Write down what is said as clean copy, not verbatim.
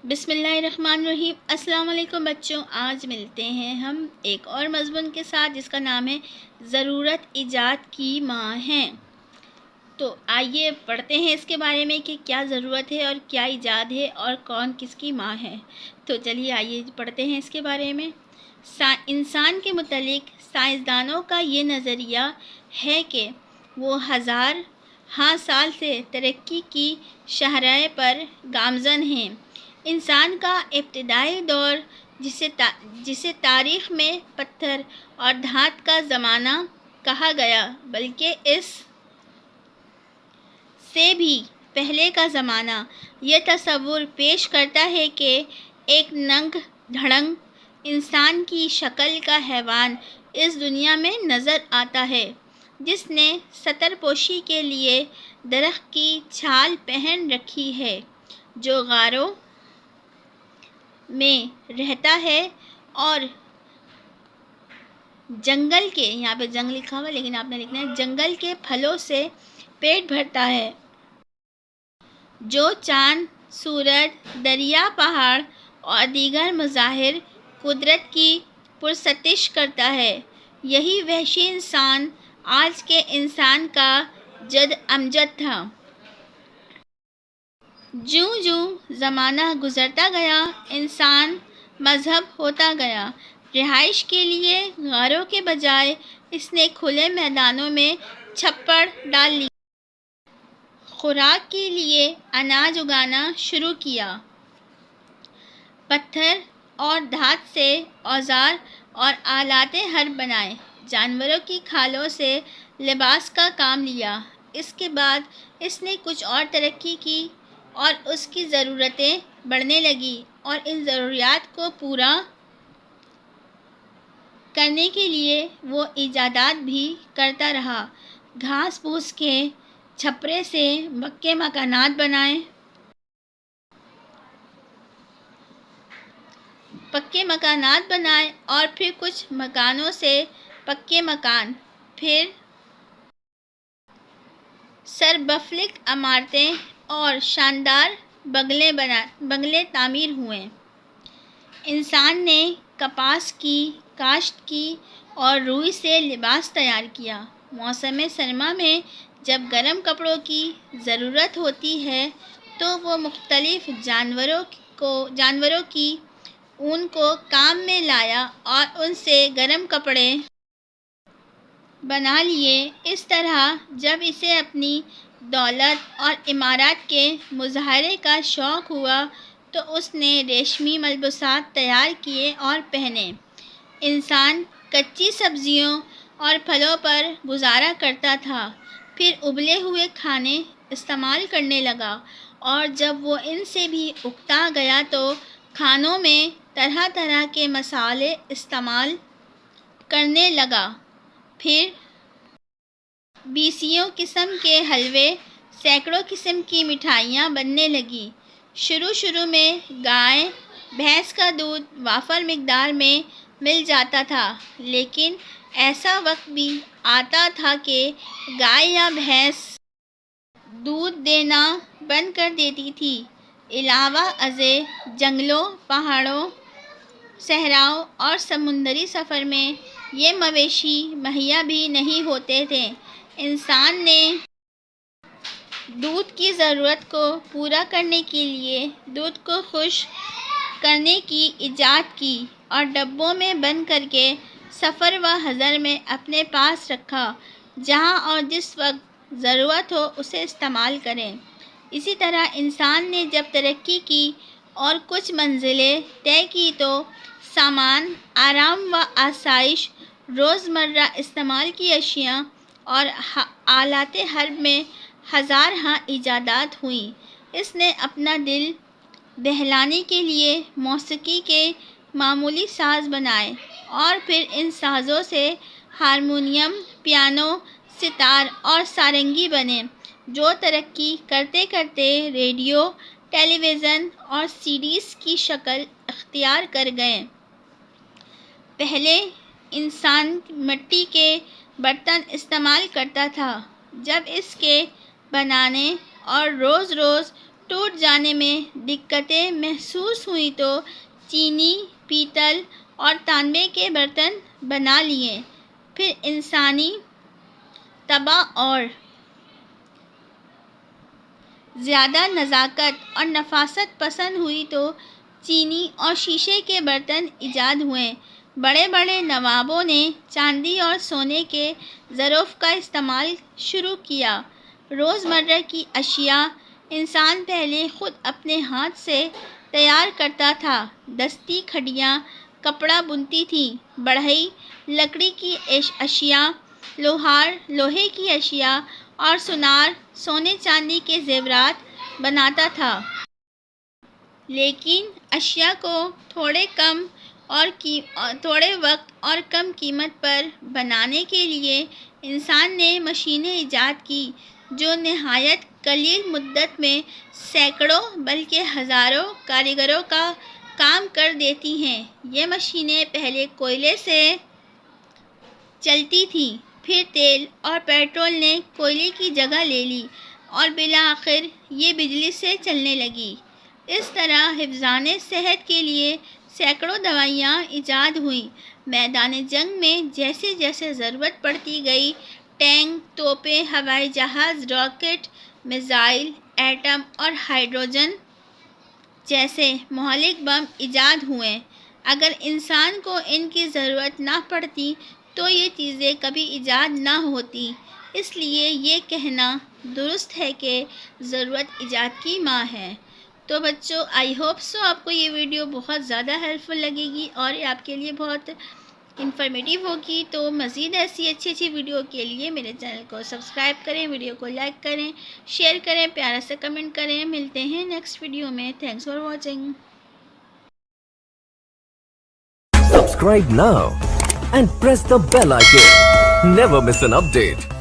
بسم اللہ الرحمن الرحیم۔ السلام علیکم بچوں، آج ملتے ہیں ہم ایک اور مضمون کے ساتھ جس کا نام ہے ضرورت ایجاد کی ماں ہے۔ تو آئیے پڑھتے ہیں اس کے بارے میں کہ کیا ضرورت ہے اور کیا ایجاد ہے اور کون کس کی ماں ہے۔ تو چلیے آئیے پڑھتے ہیں اس کے بارے میں۔ انسان کے متعلق سائنسدانوں کا یہ نظریہ ہے کہ وہ ہزار سال سے ترقی کی شاہراہ پر گامزن ہیں۔ انسان کا ابتدائی دور جسے تاریخ میں پتھر اور دھات کا زمانہ کہا گیا، بلکہ اس سے بھی پہلے کا زمانہ یہ تصور پیش کرتا ہے کہ ایک ننگ دھڑنگ انسان کی شکل کا حیوان اس دنیا میں نظر آتا ہے، جس نے ستر پوشی کے لیے درخت کی چھال پہن رکھی ہے، جو غاروں میں رہتا ہے اور جنگل کے، یہاں پہ جنگ لکھا ہوا لیکن آپ نے لکھنا ہے جنگل کے پھلوں سے پیٹ بھرتا ہے، جو چاند، سورج، دریا، پہاڑ اور دیگر مظاہر قدرت کی پرستش کرتا ہے۔ یہی وحشی انسان آج کے انسان کا جد امجد تھا۔ جوں جوں زمانہ گزرتا گیا، انسان مہذب ہوتا گیا۔ رہائش کے لیے غاروں کے بجائے اس نے کھلے میدانوں میں چھپر ڈال لیے۔ خوراک کے لیے اناج اگانا شروع کیا۔ پتھر اور دھات سے اوزار اور آلات حرب بنائے۔ جانوروں کی کھالوں سے لباس کا کام لیا۔ اس کے بعد اس نے کچھ اور ترقی کی اور اس کی ضرورتیں بڑھنے لگیں، اور ان ضروریات کو پورا کرنے کے لیے وہ ایجادات بھی کرتا رہا۔ گھاس پھوس کے چھپرے سے پکے مکانات بنائے اور پھر کچھ مکانوں سے پکے مکان، پھر سربفلک عمارتیں اور شاندار بنگلے تعمیر ہوئے۔ انسان نے کپاس کی کاشت کی اور روئی سے لباس تیار کیا۔ موسم سرما میں جب گرم کپڑوں کی ضرورت ہوتی ہے تو وہ مختلف جانوروں کی اون کو کام میں لایا اور ان سے گرم کپڑے بنا لیے۔ اس طرح جب اسے اپنی دولت اور عمارات کے مظاہرے کا شوق ہوا تو اس نے ریشمی ملبوسات تیار کیے اور پہنے۔ انسان کچی سبزیوں اور پھلوں پر گزارا کرتا تھا، پھر ابلے ہوئے کھانے استعمال کرنے لگا، اور جب وہ ان سے بھی اکتا گیا تو کھانوں میں طرح طرح کے مصالحے استعمال کرنے لگا۔ پھر بیسیوں قسم کے حلوے، سینکڑوں قسم کی مٹھائیاں بننے لگیں۔ شروع میں گائے بھینس کا دودھ وافر مقدار میں مل جاتا تھا، لیکن ایسا وقت بھی آتا تھا کہ گائے یا بھینس دودھ دینا بند کر دیتی تھی۔ علاوہ ازیں جنگلوں، پہاڑوں، صحراؤں اور سمندری سفر میں یہ مویشی مہیا بھی نہیں ہوتے تھے۔ انسان نے دودھ کی ضرورت کو پورا کرنے کے لیے دودھ کو خشک کرنے کی ایجاد کی اور ڈبوں میں بند کر کے سفر و حضر میں اپنے پاس رکھا، جہاں اور جس وقت ضرورت ہو اسے استعمال کریں۔ اسی طرح انسان نے جب ترقی کی اور کچھ منزلیں طے کی تو سامان، آرام و آسائش، روزمرہ استعمال کی اشیاء اور آلات حرب میں ہزار ایجادات ہوئیں۔ اس نے اپنا دل بہلانے کے لیے موسیقی کے معمولی ساز بنائے اور پھر ان سازوں سے ہارمونیم، پیانو، ستار اور سارنگی بنے، جو ترقی کرتے کرتے ریڈیو، ٹیلی ویژن اور CDs کی شکل اختیار کر گئے۔ پہلے انسان مٹی کے برتن استعمال کرتا تھا۔ جب اس کے بنانے اور روز روز ٹوٹ جانے میں دقتیں محسوس ہوئی تو چینی، پیتل اور تانبے کے برتن بنا لیے۔ پھر انسانی طبع اور زیادہ نزاکت اور نفاست پسند ہوئی تو چینی اور شیشے کے برتن ایجاد ہوئے۔ بڑے بڑے نوابوں نے چاندی اور سونے کے ظروف کا استعمال شروع کیا۔ روزمرہ کی اشیاء انسان پہلے خود اپنے ہاتھ سے تیار کرتا تھا۔ دستی کھڑیاں کپڑا بنتی تھیں، بڑھئی لکڑی کی اشیاء، لوہار لوہے کی اشیاء اور سونار سونے چاندی کے زیورات بناتا تھا۔ لیکن اشیاء کو تھوڑے وقت اور کم قیمت پر بنانے کے لیے انسان نے مشینیں ایجاد کی جو نہایت قلیل مدت میں سینکڑوں بلکہ ہزاروں کاریگروں کا کام کر دیتی ہیں۔ یہ مشینیں پہلے کوئلے سے چلتی تھیں، پھر تیل اور پیٹرول نے کوئلے کی جگہ لے لی اور بالآخر یہ بجلی سے چلنے لگی۔ اس طرح حفظان صحت کے لیے سینکڑوں دوائیاں ایجاد ہوئیں۔ میدان جنگ میں جیسے جیسے ضرورت پڑتی گئی، ٹینک، توپیں، ہوائی جہاز، راکٹ، میزائل، ایٹم اور ہائیڈروجن جیسے مہلک بم ایجاد ہوئے۔ اگر انسان کو ان کی ضرورت نہ پڑتی تو یہ چیزیں کبھی ایجاد نہ ہوتی۔ اس لیے یہ کہنا درست ہے کہ ضرورت ایجاد کی ماں ہے۔ تو بچوں، آئی ہوپ سو آپ کو یہ ویڈیو بہت زیادہ ہیلپ فل لگے گی اور یہ آپ کے لیے بہت انفارمیٹیو ہوگی۔ تو مزید ایسی اچھی ویڈیو کے لیے میرے چینل کو سبسکرائب کریں، ویڈیو کو لائک کریں، شیئر کریں، پیارا سے کمنٹ کریں۔ ملتے ہیں نیکسٹ ویڈیو میں۔ Thanks for watching. Subscribe now and press the bell icon. Never miss an update.